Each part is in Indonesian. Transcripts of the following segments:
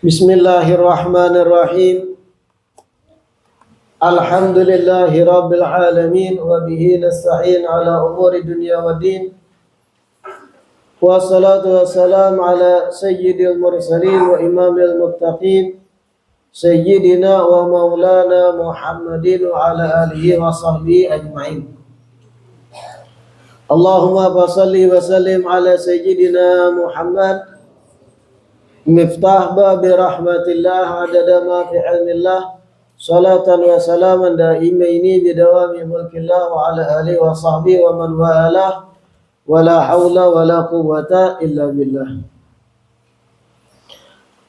Bismillahirrahmanirrahim. Alhamdulillahi rabbil alamin wa bihi nasta'in ala umuri dunya waddin. Wassalatu wassalamu ala sayyidil mursalin wa imamil muttaqin sayyidina wa maulana Muhammadin wa ala alihi wa sahbihi ajma'in. Allahumma salli wa sallim ala sayyidina Muhammad miftah babi rahmatillah adada ma fi ilmillah salatan wa salaman daimaini bidawami mulkillah wa ala alihi wa sahbihi wa man walah wa la hawla wa la quwwata illa billah.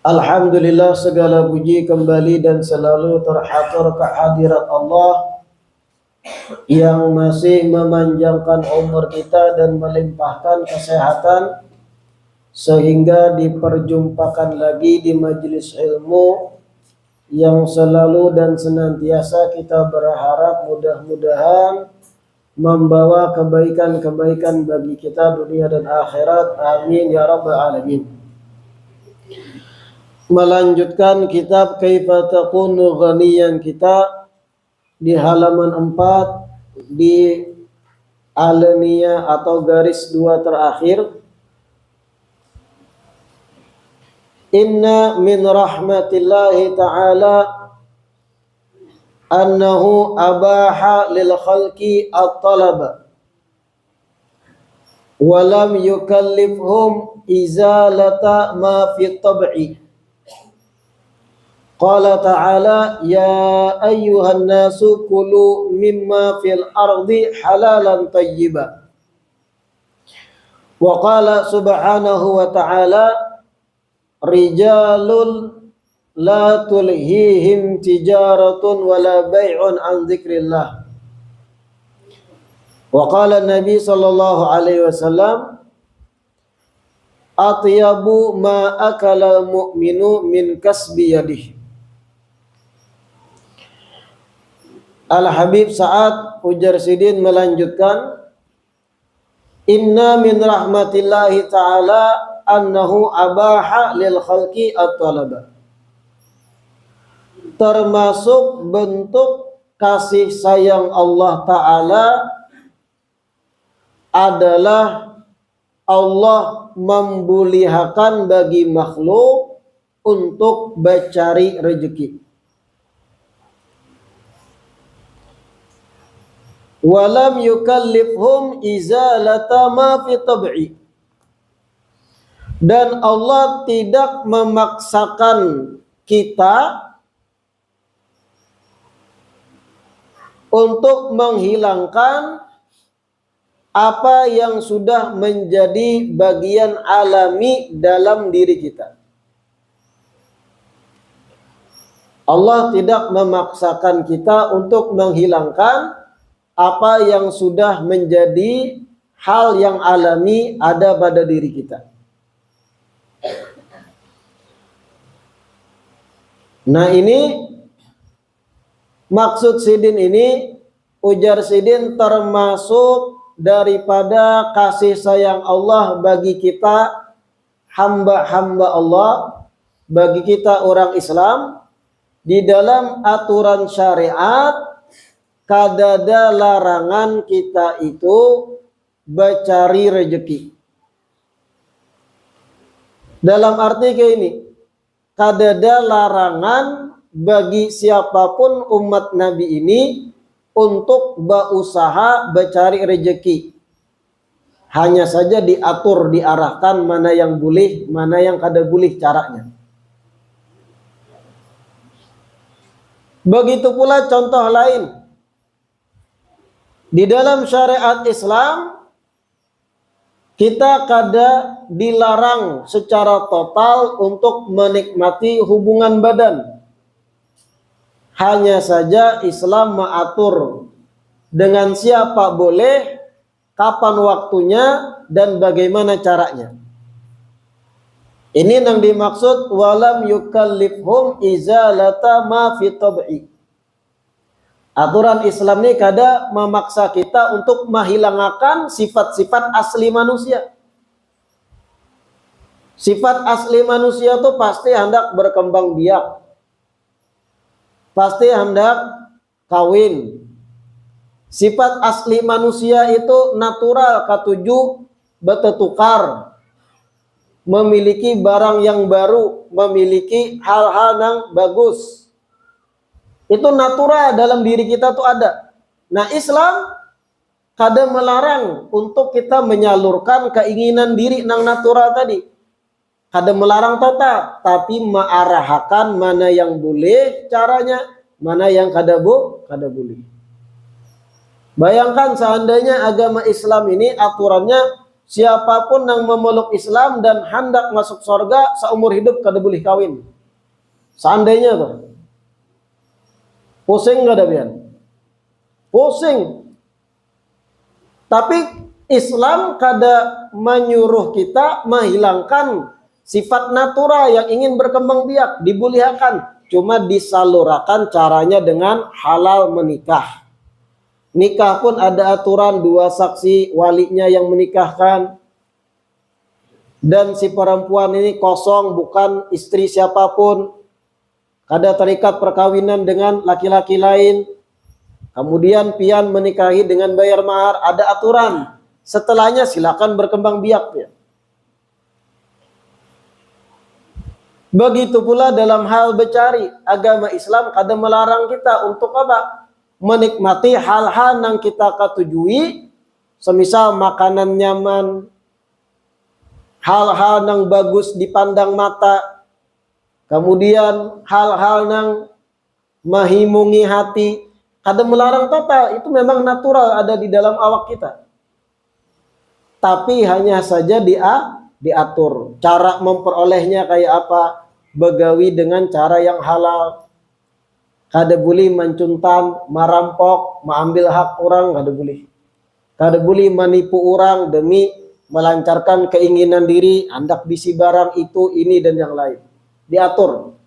Alhamdulillah, segala puji kembali dan selalu terhatur kehadirat Allah yang masih memanjangkan umur kita dan melimpahkan kesehatan sehingga diperjumpakan lagi di majelis ilmu yang selalu dan senantiasa kita berharap mudah-mudahan membawa kebaikan-kebaikan bagi kita dunia dan akhirat. Amin ya rabbal alamin. Melanjutkan kitab Kaifa Takunu Ghaniyan kita di halaman 4 di alinea atau garis 2 terakhir. Inna min rahmatillahi ta'ala annahu abaha lil khalqi at-talaba wa lam yukallifhum izalata ma fi tab'i. Qala ta'ala ya ayyuhan nasu kulu mimma fil ardi halalan tayyiba. Wa qala subhanahu wa ta'ala rijalun la tulhihim tijaratun wala bai'un an dzikrillah. Wa qala Nabi sallallahu alaihi wasallam atyabu ma akala mu'minu min kasbi yadihi. Al-Habib Sa'ad Ujar Sidin melanjutkan, inna min rahmatillahi ta'ala annahu abaha lil khalqi at-talaba. Termasuk bentuk kasih sayang Allah Ta'ala adalah Allah membulihakan bagi makhluk untuk mencari rezeki. Walam yukallifhum izalata ma fi tab'i. Dan Allah tidak memaksakan kita untuk menghilangkan apa yang sudah menjadi bagian alami dalam diri kita. Allah tidak memaksakan kita untuk menghilangkan apa yang sudah menjadi hal yang alami ada pada diri kita. Nah, ini maksud Sidin ini, ujar Sidin, termasuk daripada kasih sayang Allah bagi kita hamba-hamba Allah, bagi kita orang Islam. Di dalam aturan syariat kadada larangan kita itu mencari rezeki. Dalam arti kayak ini, kadada larangan bagi siapapun umat Nabi ini untuk berusaha mencari rezeki. Hanya saja diatur, diarahkan mana yang boleh, mana yang kada boleh caranya. Begitu pula contoh lain. Di dalam syariat Islam kita kada dilarang secara total untuk menikmati hubungan badan. Hanya saja Islam mengatur dengan siapa boleh, kapan waktunya, dan bagaimana caranya. Ini yang dimaksud walam yukallifhum izalata ma fi tab'i. Aturan Islam ini kada memaksa kita untuk menghilangkan sifat-sifat asli manusia. Sifat asli manusia tuh pasti hendak berkembang biak, pasti hendak kawin. Sifat asli manusia itu natural, katujuh bertukar, memiliki barang yang baru, memiliki hal-hal yang bagus. Itu natural dalam diri kita tuh ada. Nah, Islam kadang melarang untuk kita menyalurkan keinginan diri nang natural tadi. Kadang melarang total, tapi mengarahkan mana yang boleh caranya, mana yang kada boleh. Bayangkan seandainya agama Islam ini aturannya siapapun yang memeluk Islam dan hendak masuk surga seumur hidup kada boleh kawin. Seandainya tuh. Pusing kada bian? Pusing. Tapi Islam kada menyuruh kita menghilangkan sifat natural yang ingin berkembang biak, dibolehkan, cuma disalurkan caranya dengan halal menikah. Nikah pun ada aturan, 2 saksi walinya yang menikahkan. Dan si perempuan ini kosong, bukan istri siapapun. Kada terikat perkawinan dengan laki-laki lain. Kemudian pian menikahi dengan bayar mahar, ada aturan. Setelahnya silakan berkembang biak ya. Begitu pula dalam hal bercari, agama Islam kadang melarang kita untuk apa? Menikmati hal-hal yang kita ketujui, semisal makanan nyaman, hal-hal yang bagus dipandang mata, kemudian hal-hal yang menghimungi hati, kadang melarang total, itu memang natural ada di dalam awak kita. Tapi hanya saja diatur. Cara memperolehnya kayak apa? Begawi dengan cara yang halal. Kada boleh mencuntan, merampok, mengambil hak orang, kada boleh. Kada boleh menipu orang demi melancarkan keinginan diri, hendak bisi barang itu, ini dan yang lain. Diatur.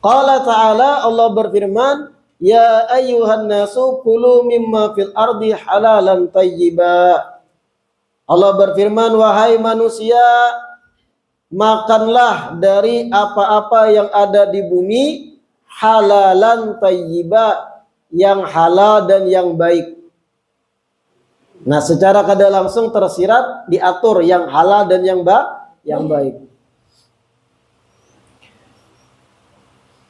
Qala ta'ala, Allah berfirman, ya ayyuhan nasu kulu mimma fil ardi halalan tayyiba. Allah berfirman, wahai manusia, makanlah dari apa-apa yang ada di bumi, halalan tayyiba, yang halal dan yang baik. Nah, secara kada langsung tersirat diatur yang halal dan yang baik.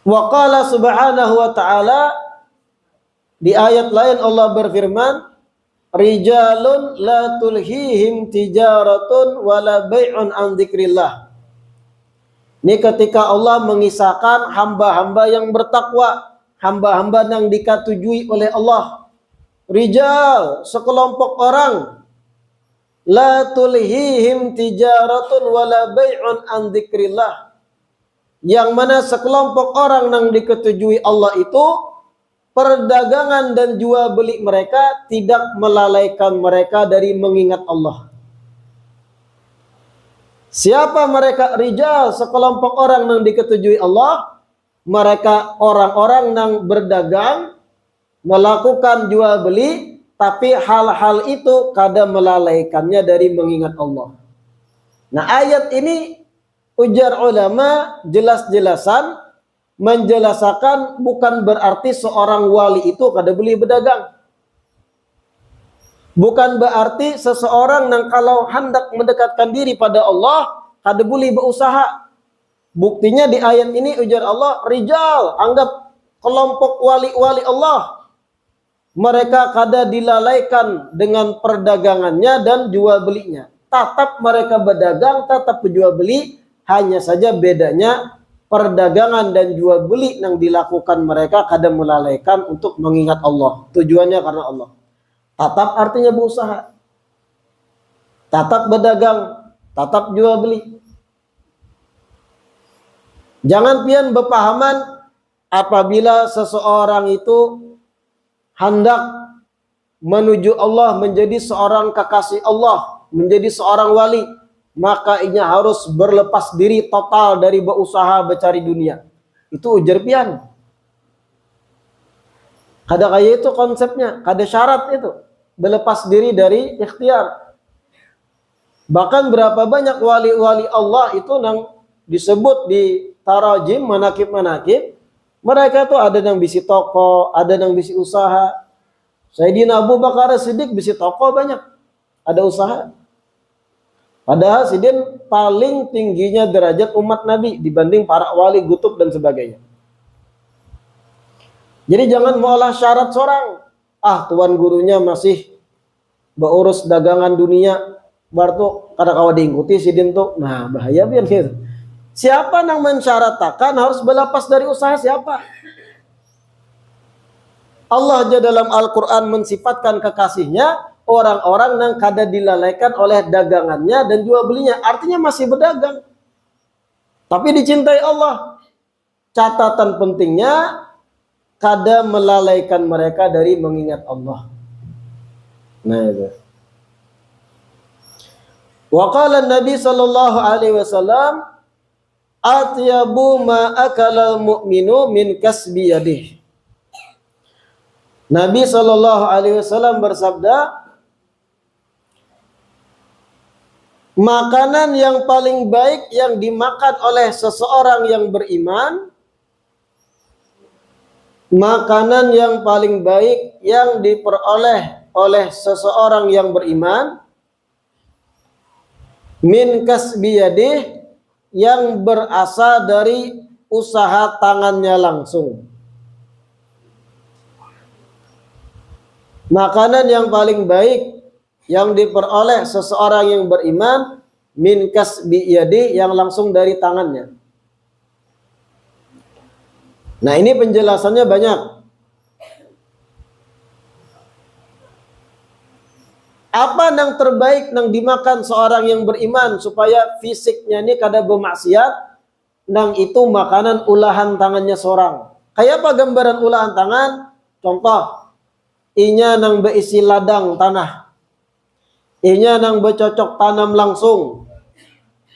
Wa qala subhanahu wa ta'ala, di ayat lain Allah berfirman, rijalun la tulhihim tijaratun wala bai'un an dzikrillah. Ini ketika Allah mengisahkan hamba-hamba yang bertakwa, hamba-hamba yang dikatujui oleh Allah. Rijal, sekelompok orang, la tulhihim tijaratun wala bai'un an dzikrillah. Yang mana sekelompok orang yang diketujui Allah itu, perdagangan dan jual beli mereka tidak melalaikan mereka dari mengingat Allah. Siapa mereka? Rijal, sekelompok orang yang diketujui Allah. Mereka orang-orang yang berdagang, melakukan jual beli, tapi hal-hal itu kadang melalaikannya dari mengingat Allah. Nah, ayat ini ujar ulama jelas-jelasan menjelaskan bukan berarti seorang wali itu kada boleh berdagang. Bukan berarti seseorang yang kalau hendak mendekatkan diri pada Allah kada boleh berusaha. Buktinya di ayat ini ujar Allah, rijal, anggap kelompok wali-wali Allah. Mereka kada dilalaikan dengan perdagangannya dan jual belinya. Tetap mereka berdagang, tetap berjual beli, hanya saja bedanya perdagangan dan jual beli yang dilakukan mereka kadang melalaikan untuk mengingat Allah. Tujuannya karena Allah. Tatap artinya berusaha. Tatap berdagang, tatap jual beli. Jangan pian berpahaman apabila seseorang itu hendak menuju Allah, menjadi seorang kekasih Allah, menjadi seorang wali, maka ia harus berlepas diri total dari berusaha mencari dunia. Itu ujar pian. Kada kaya itu konsepnya, kada syarat itu. Berlepas diri dari ikhtiar. Bahkan berapa banyak wali-wali Allah itu yang disebut di tarajim, manakib-manakib, mereka tuh ada yang bisi toko, ada yang bisi usaha. Sayyidina Abu Bakar Siddiq bisi toko banyak, ada usaha. Padahal Sidin paling tingginya derajat umat Nabi dibanding para wali, gutub dan sebagainya. Jadi jangan mengolah syarat seorang. Tuan gurunya masih beurus dagangan dunia, baru kada kawa diikuti Sidin tuh. Nah, bahaya biar gitu. Siapa yang mensyaratakan harus berlepas dari usaha siapa? Allah aja dalam Al-Quran mensifatkan kekasihnya orang-orang yang kada dilalaikan oleh dagangannya dan jual belinya. Artinya masih berdagang. Tapi dicintai Allah. Catatan pentingnya, kada melalaikan mereka dari mengingat Allah. Nah itu. Wa qala Nabi sallallahu alaihi wasallam, atyabu ma akalal mu'minu min kasbi yadih. Nabi sallallahu alaihi wasallam bersabda, makanan yang paling baik yang dimakan oleh seseorang yang beriman, makanan yang paling baik yang diperoleh oleh seseorang yang beriman, min kasbi yadih, yang berasal dari usaha tangannya langsung. Makanan yang paling baik yang diperoleh seseorang yang beriman, min kasbi yadi, yang langsung dari tangannya. Nah ini penjelasannya banyak. Apa yang terbaik yang dimakan seorang yang beriman supaya fisiknya ini kada bermaksiat? Nang itu makanan ulahan tangannya seorang. Kayak apa gambaran ulahan tangan? Contoh, inya nang berisi ladang tanah, inya nang bercocok tanam langsung,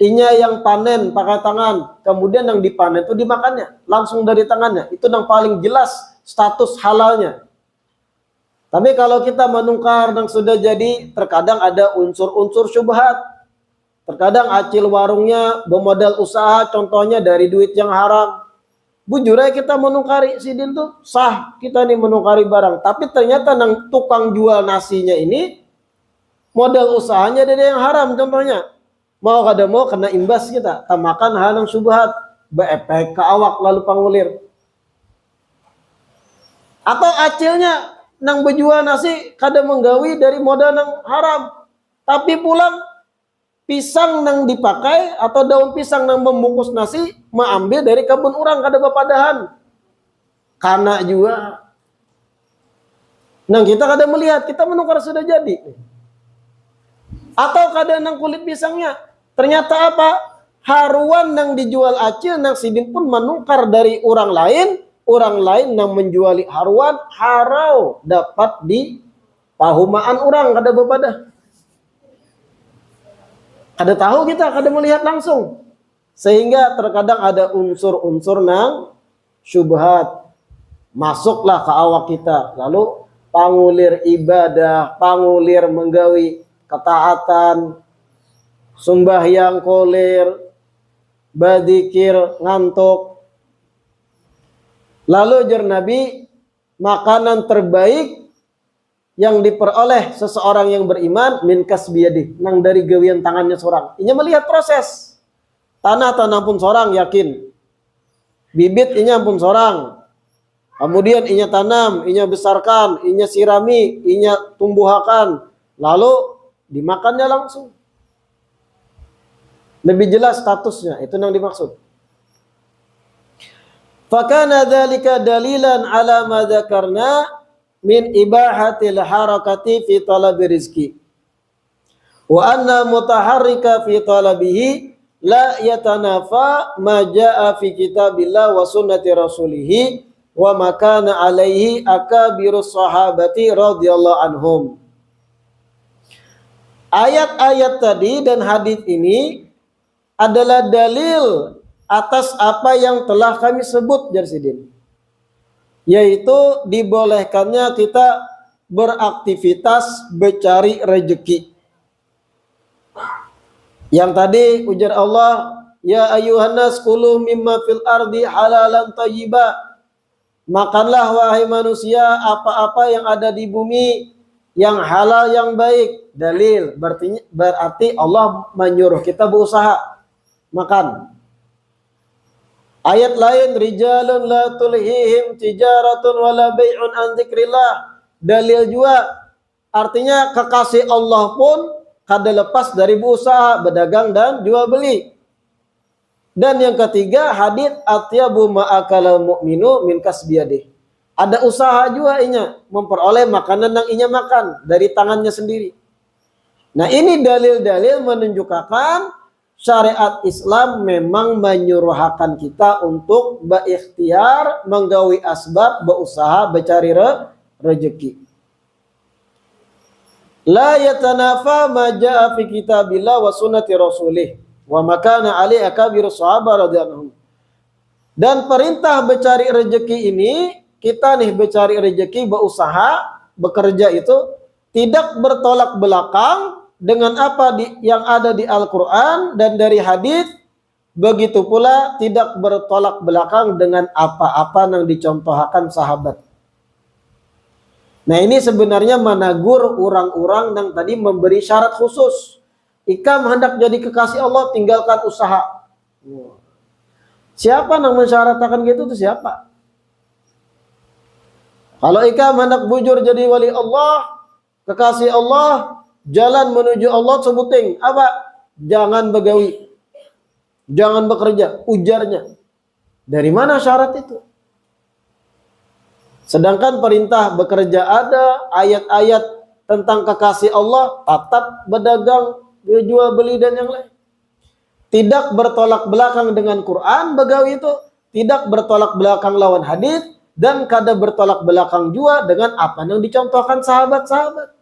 inya yang panen pakai tangan, kemudian yang dipanen itu dimakannya langsung dari tangannya. Itu yang paling jelas status halalnya. Tapi kalau kita menukar yang sudah jadi, terkadang ada unsur-unsur syubhat. Terkadang acil warungnya bermodal usaha, contohnya dari duit yang haram. Bujur aja kita menukari Sidin tuh sah, kita nih menukari barang. Tapi ternyata nang tukang jual nasinya ini modal usahanya dari yang haram, contohnya. Mau kada mau kena imbas kita. Tamakan hal yang syubhat, beepek ke awak lalu pangulir. Atau acilnya nang berjual nasi kada menggawi dari modal nang haram. Tapi pulang pisang nang dipakai atau daun pisang nang membungkus nasi mengambil dari kebun orang kada bapadahan. Karena juga nang kita kada melihat, kita menukar sudah jadi. Atau kada nang kulit pisangnya, ternyata apa? Haruan nang dijual acil nang Sidin pun menukar dari orang lain nang menjuali haruan harau dapat di pahumaan orang kada bapadah. Kada tahu kita, kada melihat langsung. Sehingga terkadang ada unsur-unsur nang syubhat masuklah ke awak kita. Lalu pangulir ibadah, pangulir menggawi ketaatan, sembahyang kolir, badikir ngantuk. Lalu jar Nabi, makanan terbaik yang diperoleh seseorang yang beriman min kasbi yadih, nang dari gawian tangannya seorang. Inya melihat proses. Tanah pun seorang yakin. Bibit inya pun seorang. Kemudian inya tanam, inya besarkan, inya sirami, inya tumbuhakan, lalu dimakannya langsung. Lebih jelas statusnya, itu yang dimaksud. Fakana dzalika dalilan ala ma dzakarna min ibahatil harakati fi talabi rizki. Wa anna mutaharrika fi talabihi la yatanafa ma jaa fi kitabillah wa sunnati rasulih wa makana alaihi akabirus sahabati radhiyallahu anhum. Ayat-ayat tadi dan hadis ini adalah dalil atas apa yang telah kami sebut Jarsidin, yaitu dibolehkannya kita beraktivitas bercari rezeki. Yang tadi ujar Allah, ya ayuhan nas kulu mimma fil ardi halalan thayyiba. Makanlah wahai manusia apa-apa yang ada di bumi yang halal yang baik. Dalil berarti Allah menyuruh kita berusaha makan. Ayat lain, rijalun la tulhihim tijaratun wala bai'un an dzikrillah. Dalil juga artinya kekasih Allah pun kada lepas dari berusaha, berdagang dan jual beli. Dan yang ketiga, hadits atyabu ma'akalal mu'minu min kasbiyadih. Ada usaha juga inya memperoleh makanan yang inya makan dari tangannya sendiri. Nah, ini dalil-dalil menunjukkan syariat Islam memang menyuruhkan kita untuk berikhtiar, menggawi asbab, berusaha, mencari rezeki. La yatanafa ma jaa fi kitabillah wa sunnati rasulih wa makana ali akabir sahabat radhiyallahu. Dan perintah mencari rezeki ini, kita nih mencari rezeki, berusaha, bekerja itu tidak bertolak belakang dengan apa yang ada di Al-Quran dan dari hadis. Begitu pula tidak bertolak belakang dengan apa-apa yang dicontohkan sahabat. Nah, ini sebenarnya menegur orang-orang yang tadi memberi syarat khusus. Ikam hendak jadi kekasih Allah, tinggalkan usaha. Siapa yang mensyaratkan gitu itu siapa? Kalau ikam hendak bujur jadi wali Allah, kekasih Allah, jalan menuju Allah sebuting apa? Jangan begawi, jangan bekerja, ujarnya. Dari mana syarat itu? Sedangkan perintah bekerja ada, ayat-ayat tentang kekasih Allah, tetap berdagang, jual beli dan yang lain. Tidak bertolak belakang dengan Quran, begawi itu tidak bertolak belakang lawan hadis, dan kada bertolak belakang juga dengan apa yang dicontohkan sahabat-sahabat.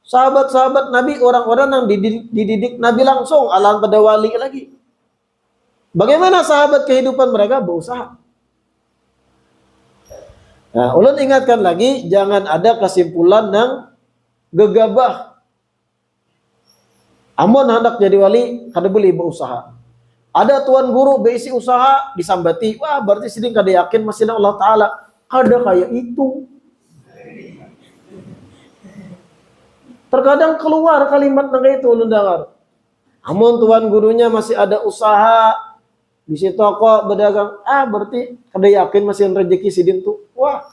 Sahabat-sahabat Nabi, orang-orang yang dididik Nabi langsung, alam pada wali lagi. Bagaimana sahabat kehidupan mereka? Berusaha. Nah, ulun ingatkan lagi, jangan ada kesimpulan yang gegabah. Amun hendak jadi wali, kada boleh berusaha. Ada tuan guru beisi usaha, disambati, wah berarti sedang kada yakin masih Allah Ta'ala. Kada kayak itu. Terkadang keluar kalimat yang itu, ulun dengar. Amun tuan gurunya masih ada usaha, bisi toko berdagang, berarti kada yakin masih rezeki sidin tuh. Wah,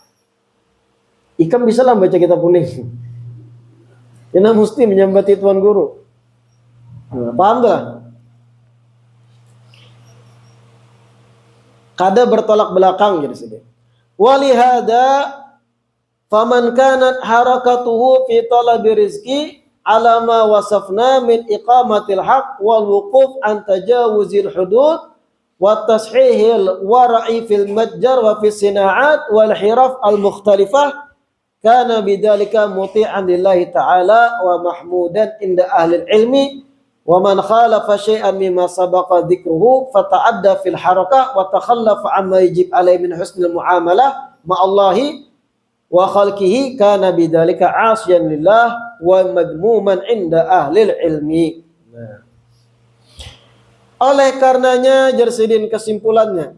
ikam bisa lah baca kitab kuning. Ini mesti menyambati tuan guru. Nah, paham tak? Kada bertolak belakang jadi sedih. Walihada faman kanat harakatuhu fi talabi rizki ala ma wasafna min iqamatil haq wal wuquf an tajawuzil hudud wa tashihil wara'i fil matjar wa fis sina'at wal hiraf al mukhtalifah kana bidzalika muti'an lillahi ta'ala wa mahmudan inda ahli ilmi wa man khalafa syai'an mimma sabaqa dzikruhu fata'adda fil harakah wa takhallafa amma yajib alaihi min husnil muamalah ma'allahi wa khalqihi kana bidzalika 'asiyan lillah wa madmuman inda ahli ilmi. Oleh karenanya jersidin kesimpulannya,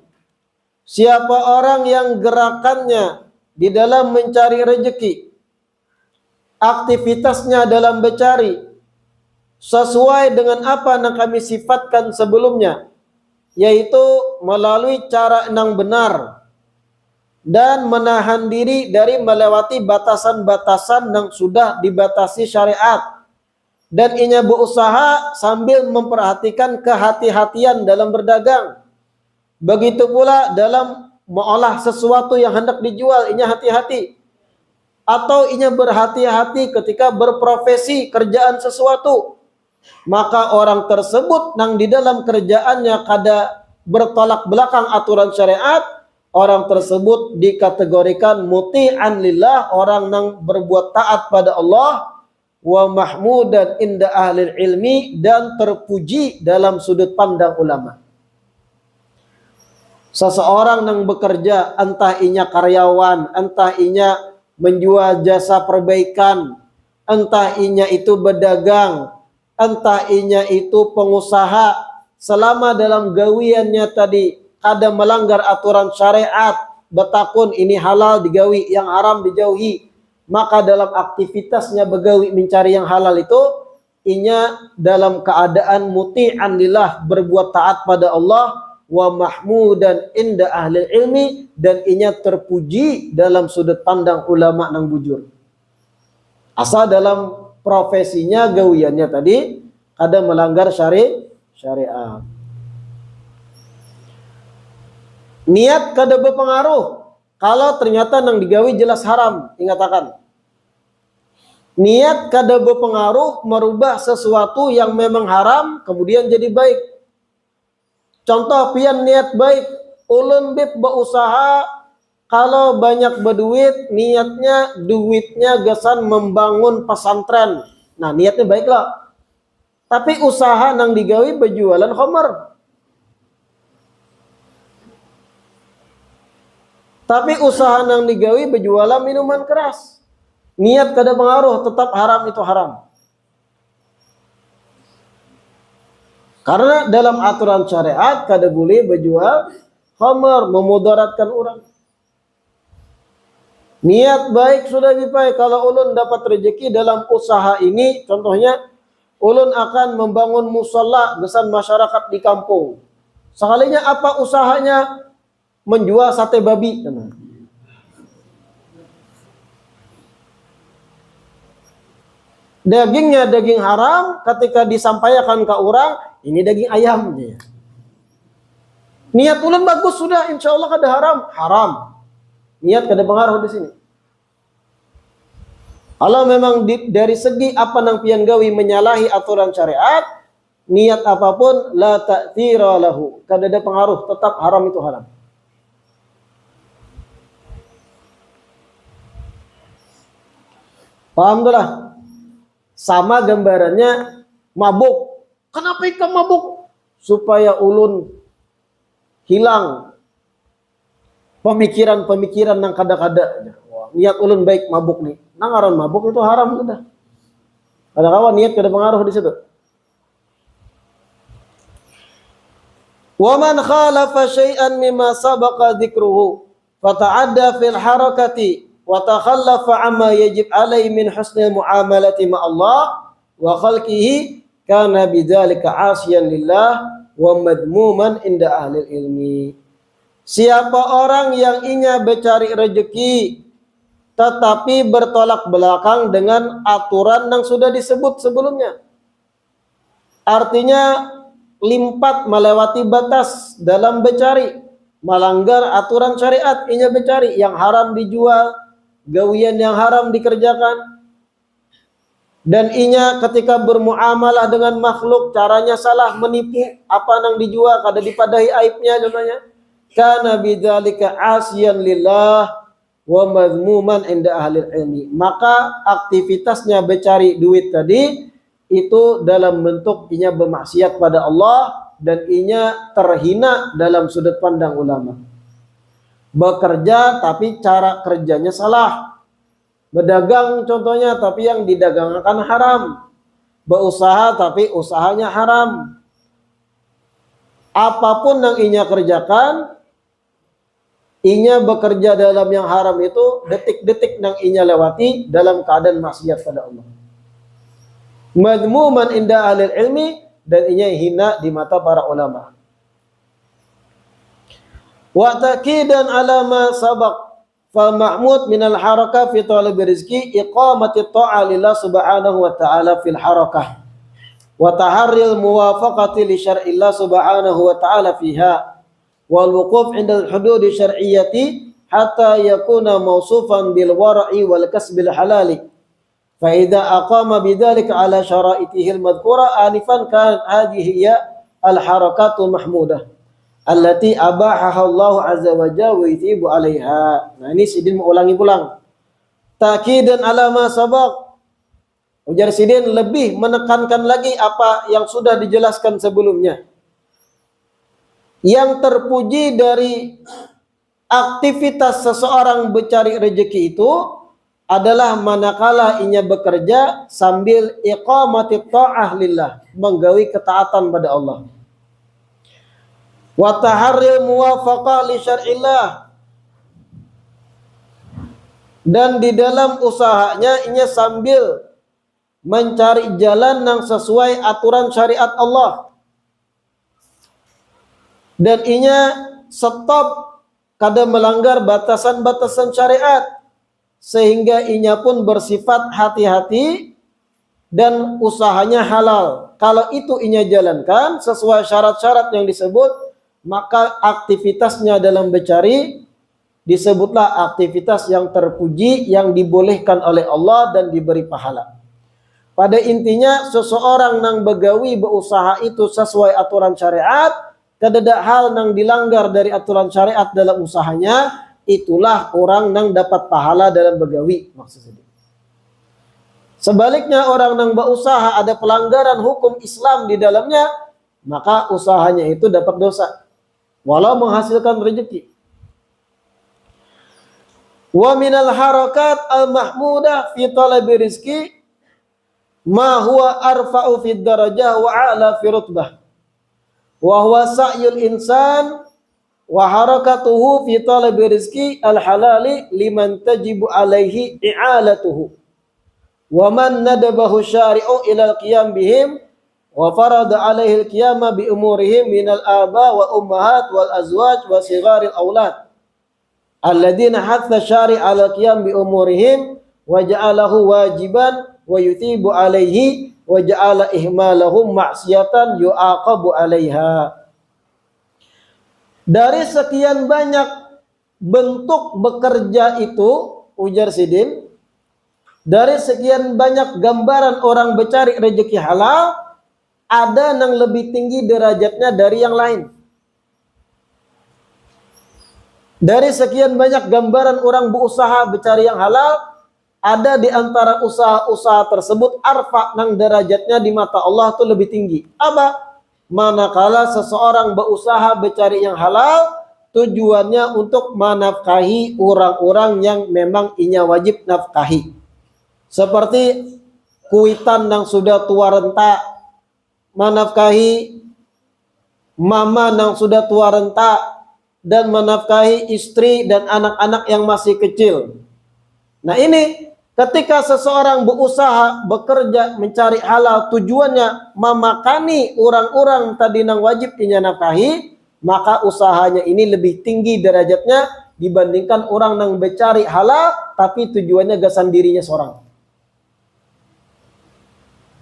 siapa orang yang gerakannya di dalam mencari rezeki, aktivitasnya dalam mencari sesuai dengan apa yang kami sifatkan sebelumnya, yaitu melalui cara yang benar dan menahan diri dari melewati batasan-batasan yang sudah dibatasi syariat, dan inya berusaha sambil memperhatikan kehati-hatian dalam berdagang. Begitu pula dalam mengolah sesuatu yang hendak dijual, inya hati-hati, atau inya berhati-hati ketika berprofesi kerjaan sesuatu. Maka orang tersebut yang di dalam kerjaannya kada bertolak belakang aturan syariat, orang tersebut dikategorikan muti'an lillah, orang yang berbuat taat pada Allah, wa mahmudan inda ahli ilmi, dan terpuji dalam sudut pandang ulama. Seseorang yang bekerja, entah inya karyawan, entah inya menjual jasa perbaikan, entah inya itu berdagang, entah inya itu pengusaha, selama dalam gawiannya tadi kada melanggar aturan syariat, betakun ini halal digawi, yang haram dijauhi, maka dalam aktivitasnya begawi mencari yang halal itu inya dalam keadaan muti'an lillah, berbuat taat pada Allah, wa mahmudan inda ahli ilmi, dan inya terpuji dalam sudut pandang ulama nang bujur. Asal dalam profesinya gawiannya tadi kada melanggar syariat. Niat kada berpengaruh kalau ternyata nang digawi jelas haram, ingatakan. Niat kada berpengaruh merubah sesuatu yang memang haram kemudian jadi baik. Contoh pian niat baik, ulun bib berusaha, kalau banyak berduit, niatnya duitnya gesan membangun pesantren. Nah, niatnya baiklah. Tapi usaha nang digawi berjualan khamar. Tapi usaha nang digawi berjualan minuman keras. Niat kada pengaruh, tetap haram itu haram. Karena dalam aturan syariat kada boleh berjual khamar, memudaratkan orang. Niat baik sudah dipakai. Kalau ulun dapat rezeki dalam usaha ini, contohnya ulun akan membangun musalla gesan masyarakat di kampung. Sekalinya apa usahanya? Menjual sate babi. Dagingnya daging haram, ketika disampaikan ke orang, ini daging ayam. Niat ulun bagus sudah, insya Allah kada haram. Haram. Niat kada pengaruh di sini. Kalau memang dari segi apa nang pian gawi menyalahi aturan syariat, niat apapun la ta'thira lahu, kada ada pengaruh, tetap haram itu haram. Paham itulah? Sama gambarannya mabuk. Kenapa ikan mabuk? Supaya ulun hilang pemikiran-pemikiran yang kada-kada. Niat ulun baik mabuk nih. Nangaran mabuk itu haram sudah. Ada kawan niat kada pengaruh di situ. Wa man khalafa syai'an mimma sabaqa dzikruhu fata'adda fil harakati wa takhallafa amma yajib alaihi min husnil muamalati ma Allah wa khalqihi kana bidzalika 'asiyan lillah wa madmuman inda ahli ilmi. Siapa orang yang inya mencari rezeki tetapi bertolak belakang dengan aturan yang sudah disebut sebelumnya, artinya limpat melewati batas dalam mencari, melanggar aturan syariat, inya mencari yang haram dijual, gawian yang haram dikerjakan, dan inya ketika bermuamalah dengan makhluk caranya salah, menipu, apa yang dijual kada dipadahi aibnya contohnya, kana bidzalika asyan lillah wa madmuman inda ahli ilmi, maka aktivitasnya mencari duit tadi itu dalam bentuk inya bermaksiat pada Allah dan inya terhina dalam sudut pandang ulama. Bekerja tapi cara kerjanya salah. Berdagang contohnya tapi yang didagangkan haram. Berusaha tapi usahanya haram. Apapun yang inya kerjakan, inya bekerja dalam yang haram itu, detik-detik yang inya lewati dalam keadaan maksiat pada Allah. Madmuman inda ahli ilmi, dan inya hina di mata para ulama. Wa taqidan ala ma sabaq fa mahmud min al harakah fi talab rizqi iqamati ta'a lillah subhanahu wa ta'ala fil harakah wa taharril muwafaqati li syar'illah subhanahu wa ta'ala fiha wal wuquf 'inda al hudud syar'iyyati hatta yakuna mawsufan bil wara'i wal kasbil halali. Fa idza aqama bidzalika ala syara'itihi al madhkura anifan kan hadhihi hiya al harakatu mahmudah allati abahaha Allah azza wa jalla wa yuthibu 'alaiha. Nah, ini Sidin mengulangi pulang. Takidan ala ma sabaq. Ujar Sidin lebih menekankan lagi apa yang sudah dijelaskan sebelumnya. Yang terpuji dari aktivitas seseorang mencari rezeki itu adalah manakala inya bekerja sambil iqamati ta'ah lillah, menggawi ketaatan pada Allah. Wa taharril muwafaqah li syar'illah, dan di dalam usahanya inya sambil mencari jalan yang sesuai aturan syariat Allah. Dan inya stop kada melanggar batasan-batasan syariat, sehingga inya pun bersifat hati-hati dan usahanya halal. Kalau itu inya jalankan sesuai syarat-syarat yang disebut, maka aktivitasnya dalam mencari disebutlah aktivitas yang terpuji, yang dibolehkan oleh Allah dan diberi pahala. Pada intinya seseorang yang begawi berusaha itu sesuai aturan syariat, tidak hal yang dilanggar dari aturan syariat dalam usahanya, itulah orang yang dapat pahala dalam begawi maksudnya. Sebaliknya orang yang berusaha ada pelanggaran hukum Islam di dalamnya, maka usahanya itu dapat dosa walau menghasilkan rezeki. Wa minal harakat al-mahmudah fi talabi rizki ma huwa arfa'u fid darajah wa a'la fi rutbah wa huwa sa'yul insan wa harakatuhu fi talabi rizki al-halali liman tajibu alaihi i'alatuhu wa man nadabahu syari'u ila al-qiyam bihim wa farada alaihi al-qiyama bi umurihim minal aba wa ummahat wal azwaj wa sigharil aulad alladzina hatha syari' ala qiyam bi umurihim wa ja'alahu wajiban wa yutibu alaihi wa ja'ala ihmalahum ma'siyatan yu'aqabu alaiha. Dari sekian banyak bentuk bekerja itu, ujar Sidin, dari sekian banyak gambaran orang mencari rezeki halal, ada yang lebih tinggi derajatnya dari yang lain. Dari sekian banyak gambaran orang berusaha mencari yang halal, ada di antara usaha-usaha tersebut arfa yang derajatnya di mata Allah itu lebih tinggi. Apa? Manakala seseorang berusaha mencari yang halal, tujuannya untuk menafkahi orang-orang yang memang inya wajib nafkahi. Seperti kuitan yang sudah tua renta, menafkahi mama yang sudah tua renta, dan menafkahi istri dan anak-anak yang masih kecil. Nah ini ketika seseorang berusaha, bekerja, mencari halal, tujuannya memakani orang-orang tadi yang wajib inya nafkahi, maka usahanya ini lebih tinggi derajatnya dibandingkan orang yang mencari halal, tapi tujuannya gasan dirinya seorang.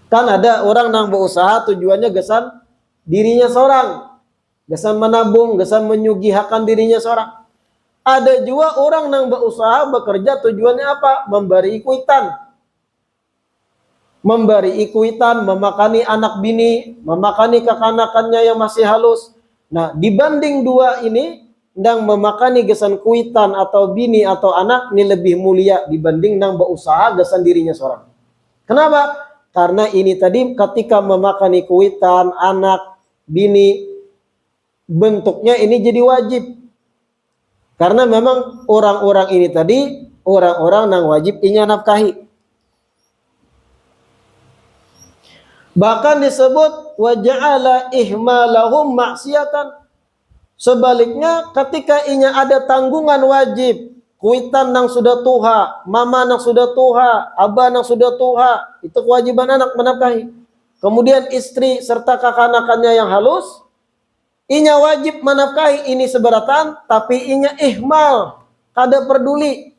Kan ada orang yang berusaha tujuannya gasan dirinya seorang, gasan menabung, gasan menyugihakan dirinya seorang. Ada juga orang yang berusaha bekerja tujuannya apa? Memberi kuitan. Memberi kuitan, memakani anak bini, memakani kekanakannya yang masih halus. Nah, dibanding dua ini, yang memakani gesan kuitan atau bini atau anak ini lebih mulia dibanding yang berusaha gesan dirinya seorang. Kenapa? Karena ini tadi ketika memakani kuitan, anak, bini, bentuknya ini jadi wajib. Karena memang orang-orang ini tadi orang-orang yang wajib inya nafkahi. Bahkan disebut wa ja'ala ihmalahum ma'siyatan. Sebaliknya ketika inya ada tanggungan wajib, kuitan yang sudah tuha, mama yang sudah tuha, abah yang sudah tuha, itu kewajiban anak menafkahi. Kemudian istri serta kakak-kakaknya yang halus, inya wajib menafkahi ini seberatan, tapi inya ihmal, kada peduli.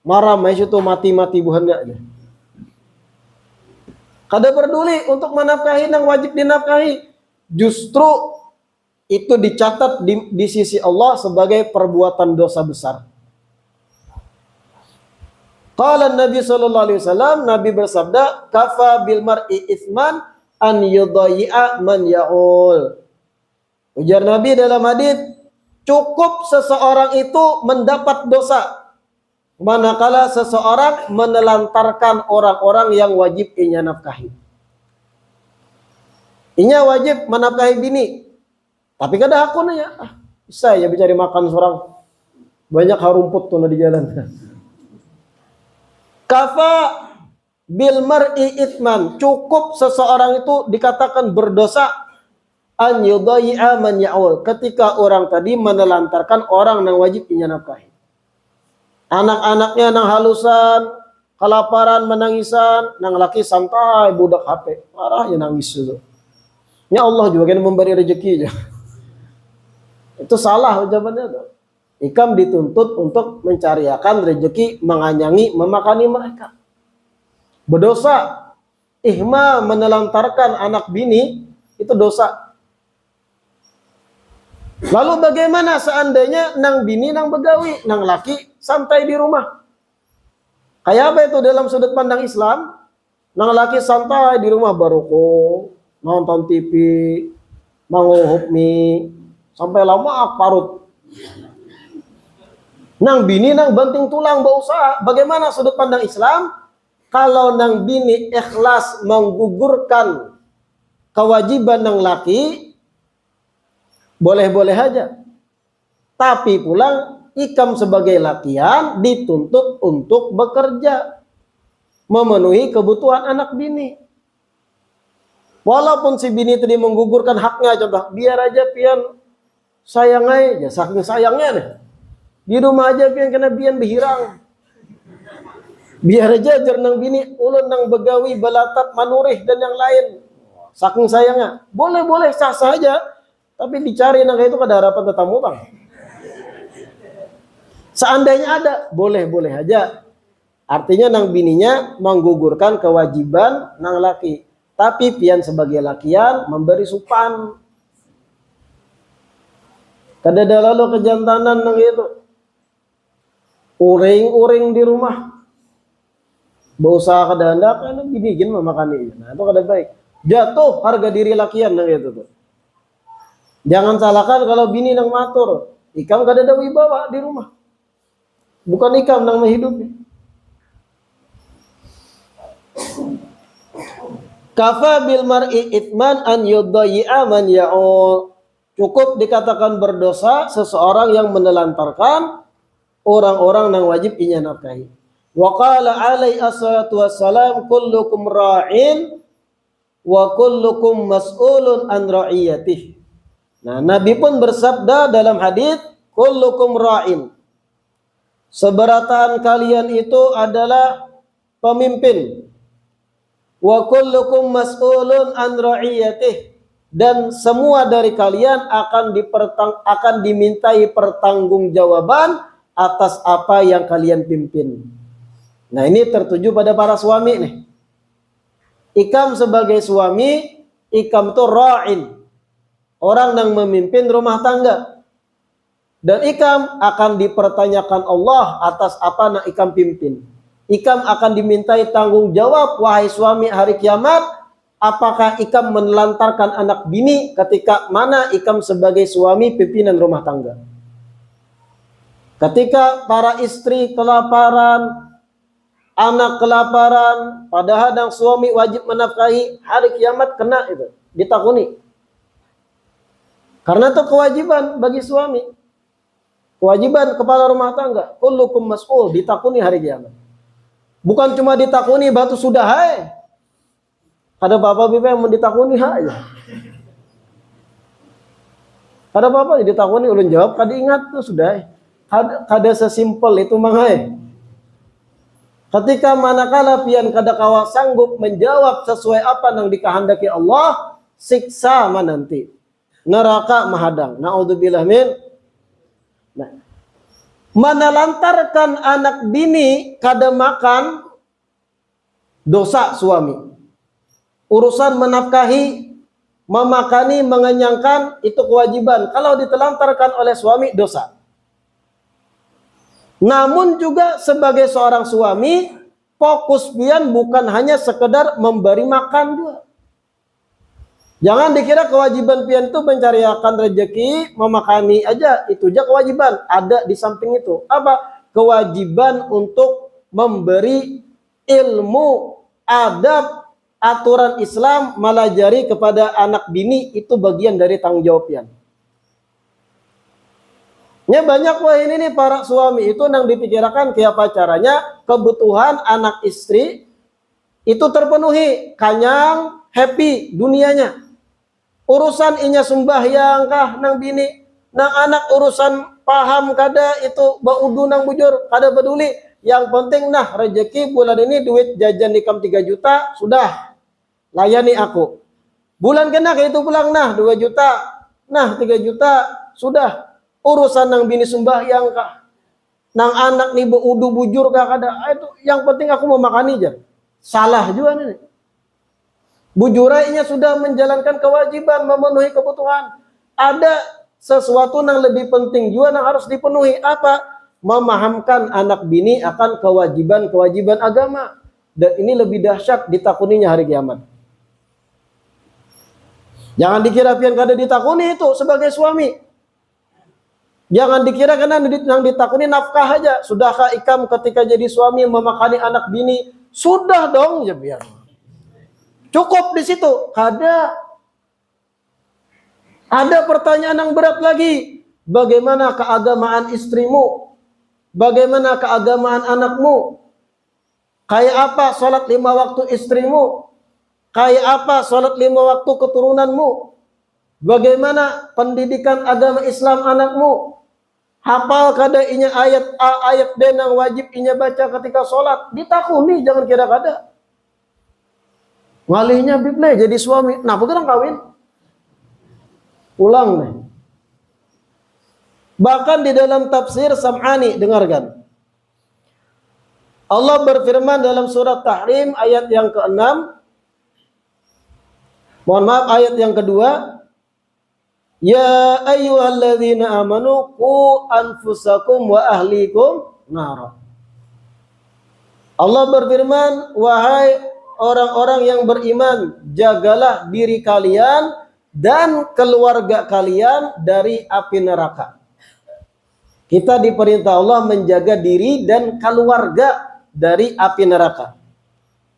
Marah itu mati-mati buhan enggak. Kada peduli untuk menafkahi yang wajib dinafkahi. Justru itu dicatat di sisi Allah sebagai perbuatan dosa besar. Qala Nabi sallallahu alaihi wasallam, Nabi bersabda, kafa bil mar'i itsman an yudayyi'a man ya'ul. Ujar Nabi dalam hadis, cukup seseorang itu mendapat dosa manakala seseorang menelantarkan orang-orang yang wajib inya nafkahi. Inya wajib menafkahi bini, tapi kada hakun ya. Bisa ya mencari makan seorang. Banyak harumput tuh di jalan. Kafa bil mar'i itsman, cukup seseorang itu dikatakan berdosa an yudayya man ya'ul, ketika orang tadi menelantarkan orang yang wajib nafkahi. Anak-anaknya nang halusan, kelaparan, menangisan, nang laki santai budak HP, marah ya nangis dulu. Ya Allah juga kan memberi rezeki aja. Itu salah ucapannya tuh. Ikam dituntut untuk mencariakan rezeki, menganyangi, memakani mereka. Berdosa. Ihma menelantarkan anak bini itu dosa. Lalu bagaimana seandainya nang bini nang begawi, nang laki santai di rumah? Kayak apa itu dalam sudut pandang Islam? Nang laki santai di rumah baroko, nonton TV, manguhup mie, sampai lama parut. Nang bini nang banting tulang berusaha. Bagaimana sudut pandang Islam? Kalau nang bini ikhlas menggugurkan kewajiban nang laki, boleh-boleh aja. Tapi pulang ikam sebagai lakian dituntut untuk bekerja, memenuhi kebutuhan anak bini. Walaupun si bini tadi menggugurkan haknya, coba biar aja pian sayang aja, saking sayangnya nih. Di rumah aja pian kena bian behirang. Biar aja jernang bini ulun nang begawi balatat manurih dan yang lain. Saking sayangnya. Boleh-boleh sah saja, tapi dicari nang itu kada harapan tetamu bang. Seandainya ada, boleh-boleh aja. Artinya nang bininya menggugurkan kewajiban nang laki. Tapi pian sebagai lakian memberi supan. Kada ada lalu kejantanan nang itu. Uring-uring di rumah. Berusaha kada hendak karena binigin memakani. Nah, itu kada baik. Jatuh harga diri lakian nang itu tuh. Jangan salahkan kalau bini nang matur. Ikam kada ada wibawa di rumah. Bukan ikam nang menghidupi. Kafa bil mar'i itsman an yudayya man ya'ul. Cukup dikatakan berdosa seseorang yang menelantarkan orang-orang yang wajib inya nafkahi. Wa qala alaihi assalatu wassalam kullukum ra'in wa kullukum mas'ulun an ra'iyatih. Nah, Nabi pun bersabda dalam hadis, kullukum ra'in. Seberatan kalian itu adalah pemimpin. Wa kullukum mas'ulun an ra'iyatih. Dan semua dari kalian akan dimintai pertanggungjawaban atas apa yang kalian pimpin. Nah, ini tertuju pada para suami nih. Ikam sebagai suami, ikam itu ra'in. Orang yang memimpin rumah tangga. Dan ikam akan dipertanyakan Allah atas apa yang ikam pimpin. Ikam akan dimintai tanggung jawab, wahai suami, hari kiamat. Apakah ikam menelantarkan anak bini ketika mana ikam sebagai suami pimpinan rumah tangga? Ketika para istri kelaparan, anak kelaparan, padahal yang suami wajib menafkahi, hari kiamat kena itu, ditakuni. Karena itu kewajiban bagi suami. Kewajiban kepala rumah tangga. Kullukum mas'ul, ditakuni hari kiamat. Bukan cuma ditakuni batu sudah hai. Ada bapak bibi yang mau ditakuni aja. Ada bapak ditakuni ulun jawab kada ingat tuh sudah. Kada sesimpel itu mangai. Ketika manakala pian kada kawa sanggup menjawab sesuai apa yang dikehendaki Allah, siksa menanti. Neraka menghadang. Naudzubillah min. Nah, menelantarkan anak bini kada makan dosa suami. Urusan menafkahi, memakani, mengenyangkan itu kewajiban. Kalau ditelantarkan oleh suami dosa. Namun juga sebagai seorang suami, fokus pian bukan hanya sekedar memberi makan juga. Jangan dikira kewajiban pian itu mencariakan rezeki, memakani aja, itu aja kewajiban. Ada di samping itu. Apa? Kewajiban untuk memberi ilmu, adab, aturan Islam, melajari kepada anak bini, itu bagian dari tanggung jawab pian. Nya banyak wah ini nih para suami itu nang dipikirkan kayak apa caranya kebutuhan anak istri itu terpenuhi, kanyang, happy dunianya. Urusan inya sembahyang kah nang bini, nang anak urusan paham kada itu baudu nang bujur, kada peduli. Yang penting nah rezeki bulan ini duit jajan di kam 3 juta sudah layani aku. Bulan kena kayak itu pulang nah 2 juta, nah 3 juta sudah. Urusan nang bini sembahyang kah, nang anak nih baudu bujur kah kada, itu yang penting aku mau makan aja. Salah juga nih. Bujurainya sudah menjalankan kewajiban memenuhi kebutuhan. Ada sesuatu yang lebih penting juga yang harus dipenuhi. Apa? Memahamkan anak bini akan kewajiban-kewajiban agama. Dan ini lebih dahsyat ditakuninya hari kiamat. Jangan dikira pian kada ditakuni itu sebagai suami. Jangan dikira karena yang ditakuni nafkah aja. Sudahkah ikam ketika jadi suami memakani anak bini? Sudah dong ya biar. Cukup di situ. Ada pertanyaan yang berat lagi. Bagaimana keagamaan istrimu? Bagaimana keagamaan anakmu? Kayak apa sholat 5 waktu istrimu? Kayak apa sholat 5 waktu keturunanmu? Bagaimana pendidikan agama Islam anakmu? Hafal kada inya ayat A, ayat B yang wajib inya baca ketika sholat? Ditakuni, jangan kira kada. Ngalihnya Bible jadi suami. Nah, begitu kawin. Ulang nih. Bahkan di dalam tafsir Sam'ani, dengarkan. Allah berfirman dalam surat Tahrim ayat yang ke-6. Mohon maaf, ayat yang kedua. Ya ayyuhalladzina amanu qu anfusakum wa ahlikum nara. Allah berfirman, wahai orang-orang yang beriman, jagalah diri kalian dan keluarga kalian dari api neraka. Kita diperintah Allah menjaga diri dan keluarga dari api neraka.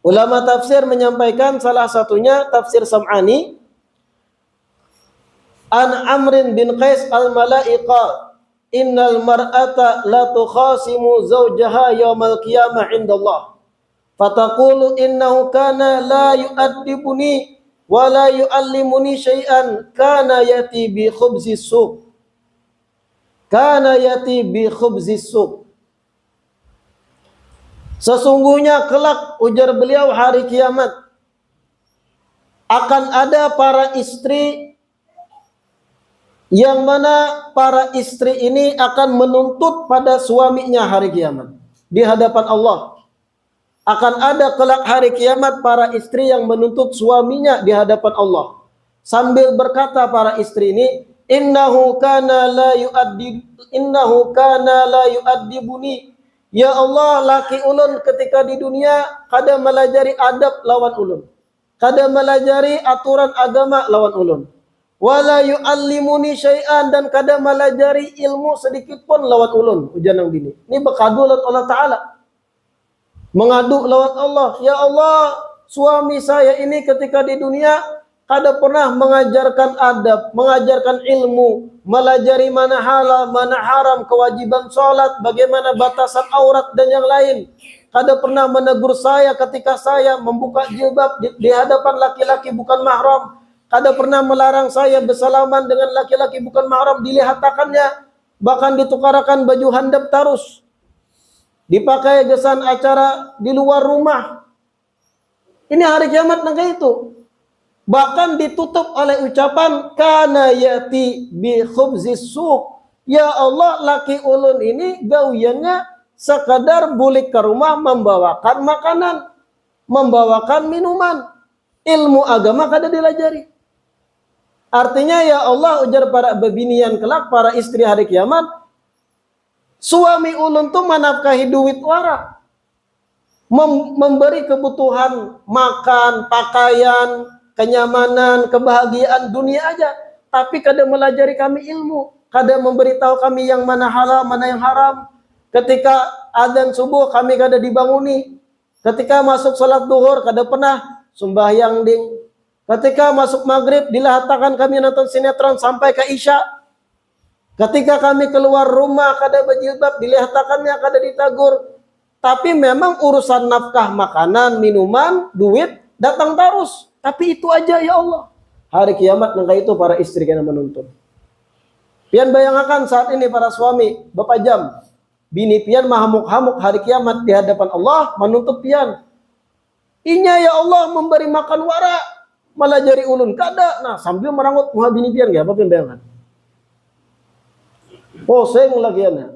Ulama tafsir menyampaikan salah satunya tafsir Sam'ani. An Amrin bin Qais al-Mala'iqa, innal mar'ata la tukhasimu zawjaha yawmal qiyamah indallah. Fataqulu innahu kana la yu'addibuni wa la yu'allimuni syai'an kana yati bi khubzis suq. Kana yati bi khubzis suq. Sesungguhnya kelak, ujar beliau, hari kiamat akan ada para istri yang mana para istri ini akan menuntut pada suaminya hari kiamat di hadapan Allah. Akan ada kelak hari kiamat para istri yang menuntut suaminya di hadapan Allah. Sambil berkata para istri ini, innahu kana la yu'addibuni. Ya Allah, laki ulun ketika di dunia kada melajari adab lawan ulun. Kada melajari aturan agama lawan ulun. Wala yu'allimuni syai'an, dan kada melajari ilmu sedikit pun lawan ulun, ujar nang bini. Ini bekadu lawan Allah Ta'ala. Mengadu lawan Allah. Ya Allah, suami saya ini ketika di dunia kada pernah mengajarkan adab, mengajarkan ilmu, melajari mana halal, mana haram, kewajiban sholat, bagaimana batasan aurat dan yang lain. Kada pernah menegur saya ketika saya membuka jilbab di hadapan laki-laki bukan mahram. Kada pernah melarang saya bersalaman dengan laki-laki bukan mahram, dilihatakannya, bahkan ditukarakan baju handap tarus, dipakai gesan acara di luar rumah. Ini hari kiamat nang kayak itu. Bahkan ditutup oleh ucapan kana yati bi khubzis suq. Ya Allah, laki ulun ini gawiannya sekadar bulik ke rumah membawakan makanan, membawakan minuman. Ilmu agama kada dilajari. Artinya ya Allah, ujar para bebinian kelak, para istri hari kiamat, suami ulun tuh menafkahi duit wara, memberi kebutuhan makan, pakaian, kenyamanan, kebahagiaan dunia aja, tapi kada melajari kami ilmu, kada memberitahu kami yang mana halal, mana yang haram. Ketika adzan subuh kami kada dibanguni, ketika masuk salat duhur kada pernah sembahyang ding. Ketika masuk maghrib dilahatakan kami nonton sinetron sampai ke isya. Ketika kami keluar rumah kada berjilbab, dilihatakannya kada ditagur. Tapi memang urusan nafkah, makanan, minuman, duit datang terus. Tapi itu aja ya Allah. Hari kiamat nangka itu para istri kena menuntut. Pian bayangkan saat ini para suami, bapak jam. Bini pian mahamuk-hamuk hari kiamat di hadapan Allah menuntut pian. Inya ya Allah memberi makan wara, malah jari ulun kada. Nah sambil merangut muha bini pian gak apa pian bayangkan. Poseng lagi anak.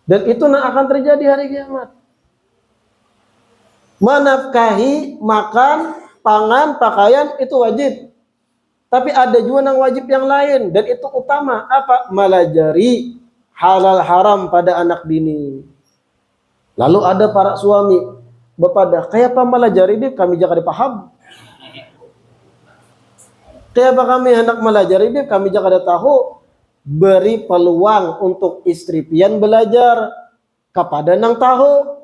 Dan itu akan terjadi hari kiamat. Menafkahi, makan, pangan, pakaian itu wajib. Tapi ada juga yang wajib yang lain dan itu utama. Apa? Melajari halal haram pada anak bini. Lalu ada para suami bepada kayak apa melajari dia kami jangan dipaham. Kayak apa kami hendak melajari dia kami jangan tahu. Beri peluang untuk istri pian belajar kepada nang tahu.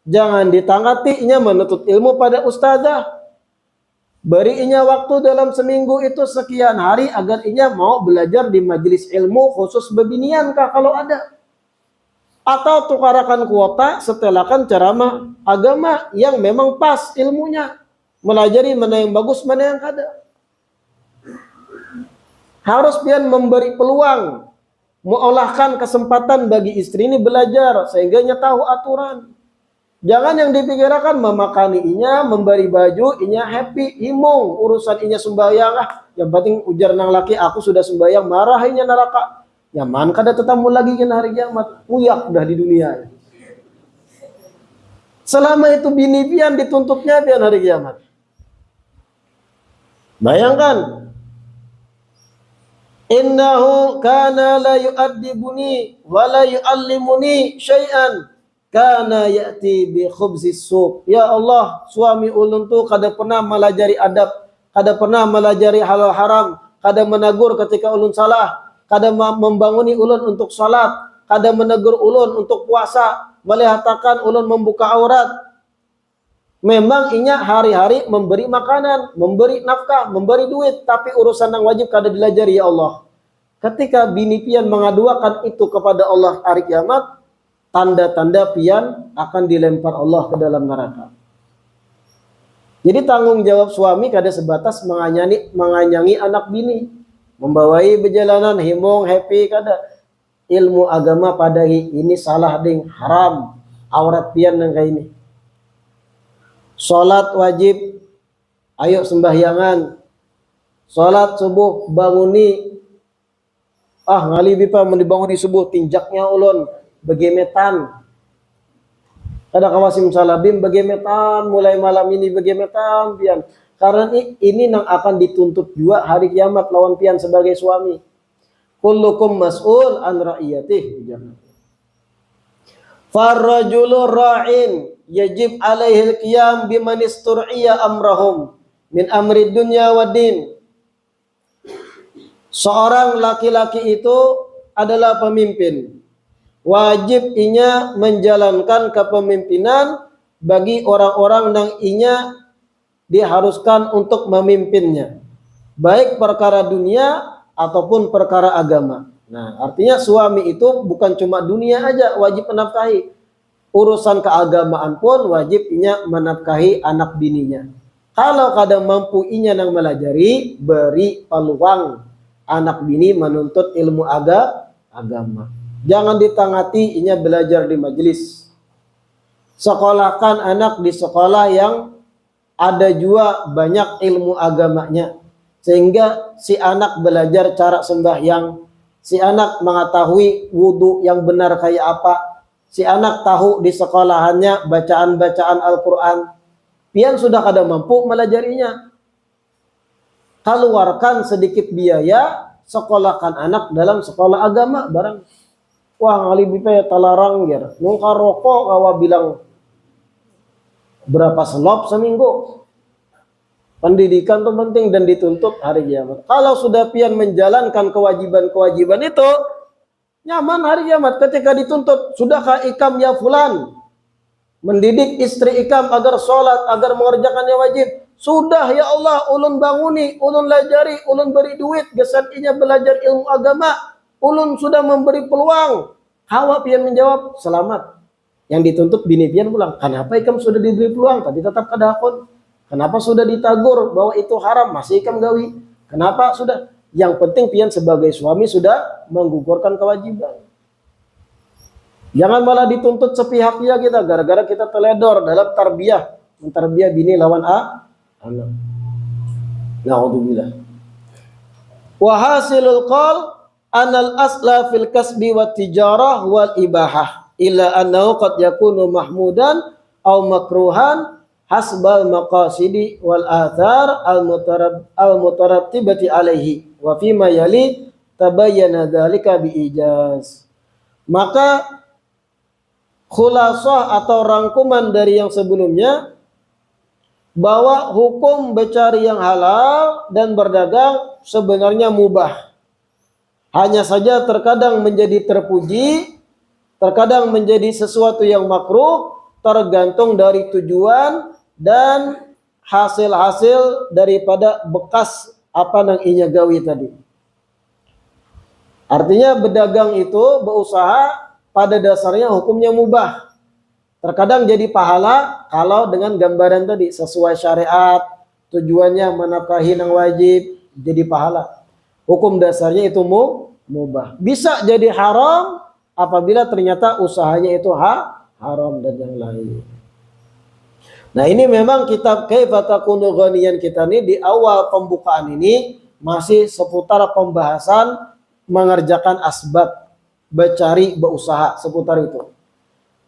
Jangan ditangatinya menuntut ilmu pada ustazah. Beri inya waktu dalam seminggu itu sekian hari agar inya mau belajar di majelis ilmu khusus bebinian kah kalau ada. Atau tukarakan kuota setelahkan ceramah agama yang memang pas ilmunya. Melajari mana yang bagus, mana yang kada. Harus pian memberi peluang. Mengolahkan kesempatan bagi istri ini belajar sehingga inya tahu aturan. Jangan yang dipikirkan memakani inya, memberi baju, inya happy, himung, urusan inya sembahyang yang penting ujar nang laki aku sudah sembahyang, marah inya neraka. Nyaman kada tetamu lagi kena hari kiamat, uyak dah di dunia. Selama itu bini pian dituntutnya pian hari kiamat. Bayangkan. Innahu kana la yu'addibuni wa la yu'allimuni syai'an. Kana ya'ti bi khubzis suq. Ya Allah, suami ulun tu kada pernah melajari adab, kada pernah melajari halal haram, kada menegur ketika ulun salah, kada membanguni ulun untuk salat, kada menegur ulun untuk puasa, melihatakan ulun membuka aurat. Memang inya hari-hari memberi makanan, memberi nafkah, memberi duit, tapi urusan yang wajib kada dilajari ya Allah. Ketika bini pian mengaduakan itu kepada Allah hari kiamat, tanda-tanda pian akan dilempar Allah ke dalam neraka. Jadi tanggung jawab suami kada sebatas menganyangi anak bini, membawai berjalanan himung happy kada. Ilmu agama padahi ini salah ding haram, aurat pian nang kayak ini. Salat wajib, ayo sembahyangan. Salat subuh banguni. Ngali bipa mendibanguni subuh tinjaknya ulun. Begemetan. Kada kawasim salabim begemetan mulai malam ini begemetan pian. Karena ini nang akan dituntut juga hari kiamat lawan pian sebagai suami. Kullukum mas'ul an ra'iyatih. Farrajulu ra'in yajib alaihi al-qiyam biman istur'iya amrahum min amri dunya wa din. Seorang laki-laki itu adalah pemimpin. Wajib inya menjalankan kepemimpinan bagi orang-orang yang inya diharuskan untuk memimpinnya. Baik perkara dunia ataupun perkara agama. Nah, artinya suami itu bukan cuma dunia aja wajib menafkahi. Urusan keagamaan pun wajib inya menafkahi anak bininya. Kalau kadang mampu inya nang melajari, beri peluang anak bini menuntut ilmu agama. Jangan ditangati inya belajar di majelis. Sekolahkan anak di sekolah yang ada juga banyak ilmu agamanya. Sehingga si anak belajar cara sembahyang. Si anak mengetahui wudu yang benar kayak apa. Si anak tahu di sekolahannya bacaan-bacaan Al-Quran. Pian sudah kada mampu melajarinya. Keluarkan sedikit biaya, sekolahkan anak dalam sekolah agama barang. Wah ngali bipa talarang ger. Nungka rokok kawa bilang berapa selop seminggu. Pendidikan itu penting dan dituntut hari kiamat. Kalau sudah pian menjalankan kewajiban-kewajiban itu, nyaman hari kiamat. Ketika dituntut, sudahkah ikam ya fulan? Mendidik istri ikam agar sholat, agar mengerjakan yang wajib. Sudah ya Allah, ulun banguni, ulun lajari, ulun beri duit, gesan inya belajar ilmu agama, ulun sudah memberi peluang. Hawa pian menjawab, selamat. Yang dituntut bini pian pulang, kenapa ikam sudah diberi peluang, tapi tetap kadakon? Kenapa sudah ditagur bahwa itu haram, masih ikam gawi? Kenapa sudah? Yang penting pian sebagai suami sudah menggugurkan kewajiban. Jangan malah dituntut sepihaknya kita, gara-gara kita teledor dalam tarbiyah. Mentarbiyah bini lawan anak. Na'udzubillah. Wa hasilul qaul anal asla fil kasbi wat tijarah wal ibahah illa annahu qad yakunu mahmudan aw makruhan hasbal maqasidi wal athar al mutarattibati alaihi wa fima yali tabayyana dzalika bi ijaz. Maka khulasah atau rangkuman dari yang sebelumnya bahwa hukum mencari yang halal dan berdagang sebenarnya mubah. Hanya saja terkadang menjadi terpuji, terkadang menjadi sesuatu yang makruh, tergantung dari tujuan dan hasil-hasil daripada bekas apa nang inya gawi tadi. Artinya berdagang itu, berusaha pada dasarnya hukumnya mubah. Terkadang jadi pahala kalau dengan gambaran tadi sesuai syariat, tujuannya menafkahi yang wajib, jadi pahala. Hukum dasarnya itu mubah. Bisa jadi haram apabila ternyata usahanya itu haram dan yang lain. Nah, ini memang kitab Kaifa Takunu Ghaniyan kita ini di awal pembukaan ini masih seputar pembahasan mengerjakan asbab, bercari, berusaha seputar itu.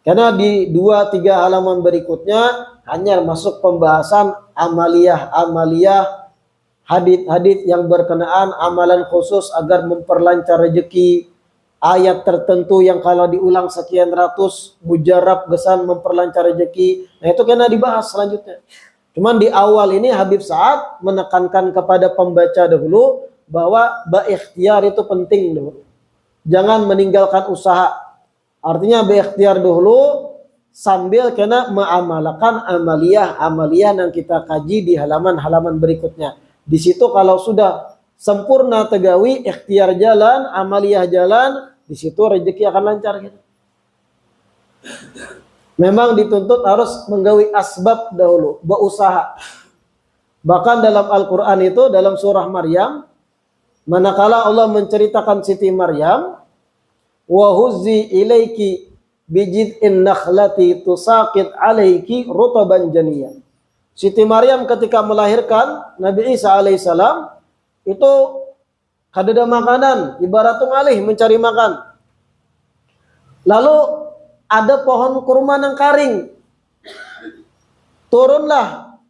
Karena di 2-3 halaman berikutnya hanya masuk pembahasan amaliyah, hadith-hadith yang berkenaan amalan khusus agar memperlancar rezeki, ayat tertentu yang kalau diulang sekian ratus mujarab gesan memperlancar rezeki. Nah, itu kena dibahas selanjutnya. Cuman di awal ini Habib Sa'ad menekankan kepada pembaca dahulu bahwa berikhtiar itu penting dahulu. Jangan meninggalkan usaha. Artinya berikhtiar dulu sambil kena mengamalkan amaliyah yang kita kaji di halaman-halaman berikutnya. Di situ kalau sudah sempurna tegawi, ikhtiar jalan, amaliyah jalan, di situ rezeki akan lancar gitu. Memang dituntut harus menggawi asbab dahulu, berusaha. Bahkan dalam Al-Qur'an itu dalam surah Maryam, manakala Allah menceritakan Siti Maryam, wa huzzi ilaiki bijid'in nakhlati tusaqit alaiki rutaban janiyyan. Siti Maryam ketika melahirkan Nabi Isa alaihissalam itu kadada makanan, ibarat ngalih mencari makan. Lalu ada pohon kurma yang karing. Turunlah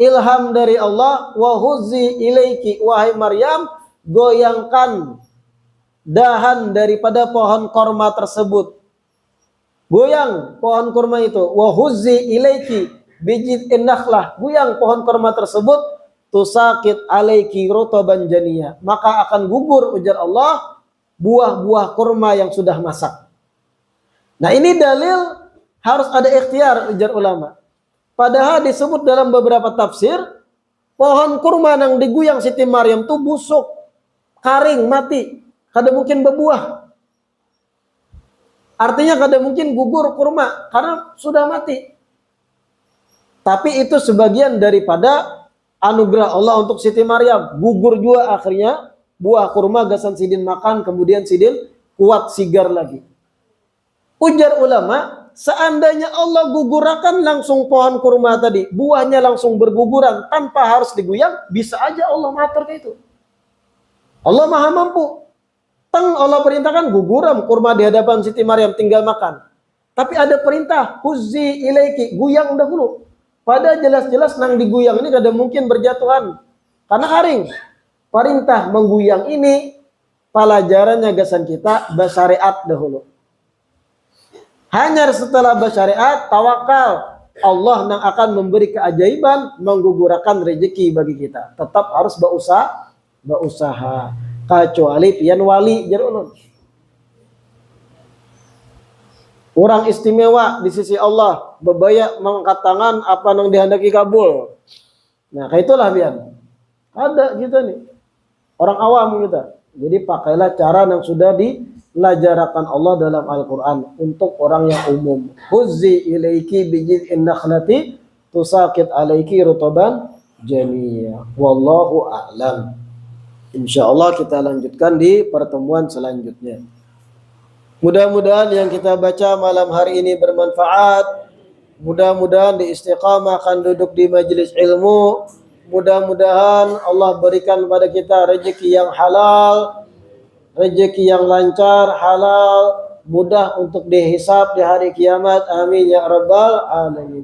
ilham dari Allah, wa huzzi ilaiki, wahai Maryam, goyangkan dahan daripada pohon kurma tersebut. Goyang pohon kurma itu. Wa huzzi ilaiki bijid'in nakhlah. Goyang pohon kurma tersebut. Tusaqit alaiki rutaban janiyya. Maka akan gugur, ujar Allah, buah-buah kurma yang sudah masak. Nah, ini dalil harus ada ikhtiar, ujar ulama. Padahal disebut dalam beberapa tafsir, pohon kurma yang diguyang Siti Maryam itu busuk, kering, mati. Kada mungkin berbuah. Artinya kada mungkin gugur kurma karena sudah mati. Tapi itu sebagian daripada anugerah Allah untuk Siti Maryam. Gugur juga akhirnya buah kurma gasan sidin makan, kemudian sidin kuat sigar lagi. Ujar ulama, seandainya Allah gugurakan langsung pohon kurma tadi, buahnya langsung berguguran tanpa harus diguyang, bisa aja Allah matur kayak itu. Allah Maha Mampu. Allah perintahkan guguram kurma di hadapan Siti Maryam, tinggal makan. Tapi ada perintah, huzzi ilaiki, guyang dahulu. Pada jelas-jelas nang diguyang ini kada mungkin berjatuhan karena kering. Perintah mengguyang ini pelajarannya gasan kita bersyariat dahulu. Hanya setelah bersyariat tawakal, Allah nang akan memberi keajaiban, menggugurkan rezeki bagi kita. Tetap harus berusaha. Kecuali pian wali jarulun. Orang istimewa di sisi Allah, bebaya mengangkat tangan apa nang dihendaki kabul. Nah, kayak itulah biar. Ada kita nih, orang awam kita. Jadi pakailah cara yang sudah dilajarakan Allah dalam Al-Quran untuk orang yang umum. Huzzi ilaiki bijid'in nakhlati tusaqit alaiki rutoban janiya. Wallahu a'lam. Insyaallah kita lanjutkan di pertemuan selanjutnya. Mudah-mudahan yang kita baca malam hari ini bermanfaat. Mudah-mudahan diistiqamahkan duduk di majelis ilmu. Mudah-mudahan Allah berikan kepada kita rezeki yang halal, rezeki yang lancar, halal, mudah untuk dihisab di hari kiamat. Amin ya rabbal alamin.